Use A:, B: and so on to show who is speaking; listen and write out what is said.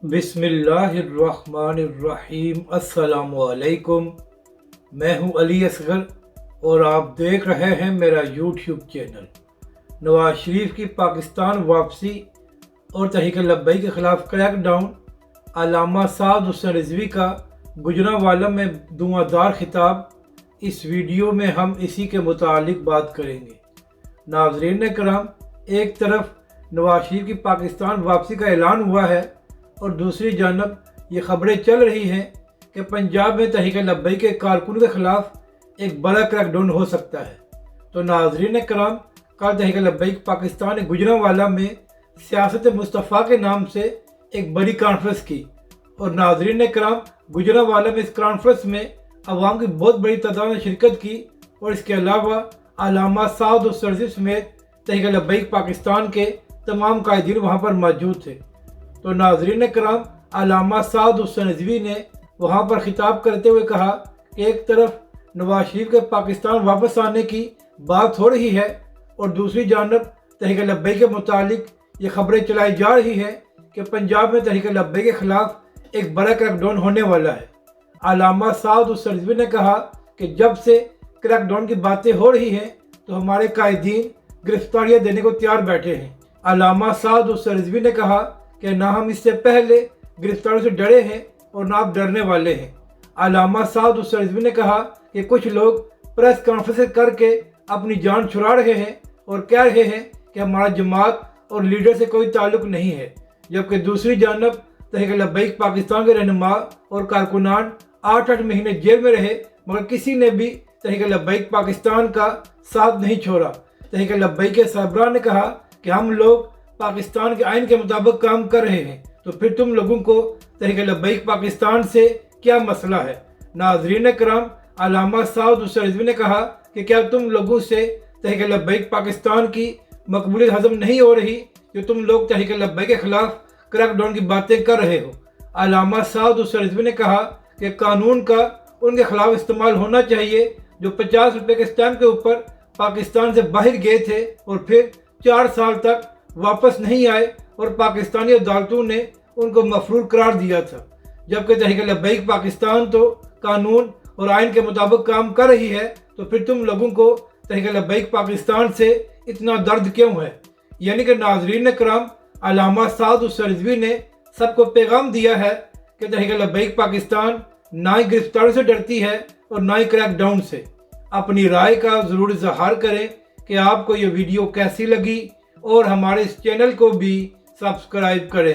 A: بسم اللہ الرحمن الرحیم۔ السلام علیکم، میں ہوں علی اصغر اور آپ دیکھ رہے ہیں میرا یوٹیوب چینل۔ نواز شریف کی پاکستان واپسی اور تحریک لبیک کے خلاف کریک ڈاؤن، علامہ سعد حسین رضوی کا گوجرانوالہ میں دھواں خطاب، اس ویڈیو میں ہم اسی کے متعلق بات کریں گے۔ ناظرین کرام، ایک طرف نواز شریف کی پاکستان واپسی کا اعلان ہوا ہے اور دوسری جانب یہ خبریں چل رہی ہیں کہ پنجاب میں تحریک لبیک کے کارکنوں کے خلاف ایک بڑا کریک ڈاؤن ہو سکتا ہے۔ تو ناظرین کرام، کل تحریک لبیک پاکستان نے گوجرانوالہ میں سیاست مصطفیٰ کے نام سے ایک بڑی کانفرنس کی، اور ناظرین کرام، گوجرانوالہ میں اس کانفرنس میں عوام کی بہت بڑی تعداد نے شرکت کی، اور اس کے علاوہ علامہ سعد حسین رضوی سمیت تحریک لبیک پاکستان کے تمام قائدین وہاں پر موجود تھے۔ تو ناظرین کرام، علامہ سعد حسین رضوی نے وہاں پر خطاب کرتے ہوئے کہا کہ ایک طرف نواز شریف کے پاکستان واپس آنے کی بات ہو رہی ہے، اور دوسری جانب تحریک لبیک کے متعلق یہ خبریں چلائی جا رہی ہیں کہ پنجاب میں تحریک لبیک کے خلاف ایک بڑا کریک ڈاؤن ہونے والا ہے۔ علامہ سعد حسین رضوی نے کہا کہ جب سے کریک ڈاؤن کی باتیں ہو رہی ہیں تو ہمارے قائدین گرفتاریاں دینے کو تیار بیٹھے ہیں۔ علامہ سعد حسین رضوی نے کہا کہ نہ ہم اس سے پہلے گرفتاریوں سے ڈرے ہیں اور نہ آپ ڈرنے والے ہیں۔ علامہ سعد حسین رضوی نے کہا کہ کچھ لوگ پریس کانفرنس کر کے اپنی جان چھڑا رہے ہیں اور کہہ رہے ہیں کہ ہمارا جماعت اور لیڈر سے کوئی تعلق نہیں ہے، جبکہ دوسری جانب تحریک لبیک پاکستان کے رہنما اور کارکنان 8 مہینے جیل میں رہے، مگر کسی نے بھی تحریک لبیک پاکستان کا ساتھ نہیں چھوڑا۔ تحریک لبیک کے سربراہ نے کہا کہ ہم لوگ پاکستان کے آئین کے مطابق کام کر رہے ہیں، تو پھر تم لوگوں کو تحریک لبیک پاکستان سے کیا مسئلہ ہے؟ ناظرین کرام، علامہ سعد حسین رضوی نے کہا کہ کیا تم لوگوں سے تحریک لبیک پاکستان کی مقبولیت ہضم نہیں ہو رہی جو تم لوگ تحریک لبیک کے خلاف کریک ڈاؤن کی باتیں کر رہے ہو؟ علامہ سعد حسین رضوی نے کہا کہ قانون کا ان کے خلاف استعمال ہونا چاہیے جو 50 روپے کے اسٹیمپ کے اوپر پاکستان سے باہر گئے تھے اور پھر 4 سال تک واپس نہیں آئے، اور پاکستانی عدالتوں نے ان کو مفرور قرار دیا تھا، جبکہ تحریک لبیک پاکستان تو قانون اور آئین کے مطابق کام کر رہی ہے، تو پھر تم لوگوں کو تحریک لبیک پاکستان سے اتنا درد کیوں ہے؟ یعنی کہ ناظرین کرام، علامہ سعد حسین رضوی نے سب کو پیغام دیا ہے کہ تحریک لبیک پاکستان نہ ہی گرفتاریوں سے ڈرتی ہے اور نہ ہی کریک ڈاؤن سے۔ اپنی رائے کا ضرور اظہار کریں کہ آپ کو یہ ویڈیو کیسی لگی، اور ہمارے اس چینل کو بھی سبسکرائب کریں۔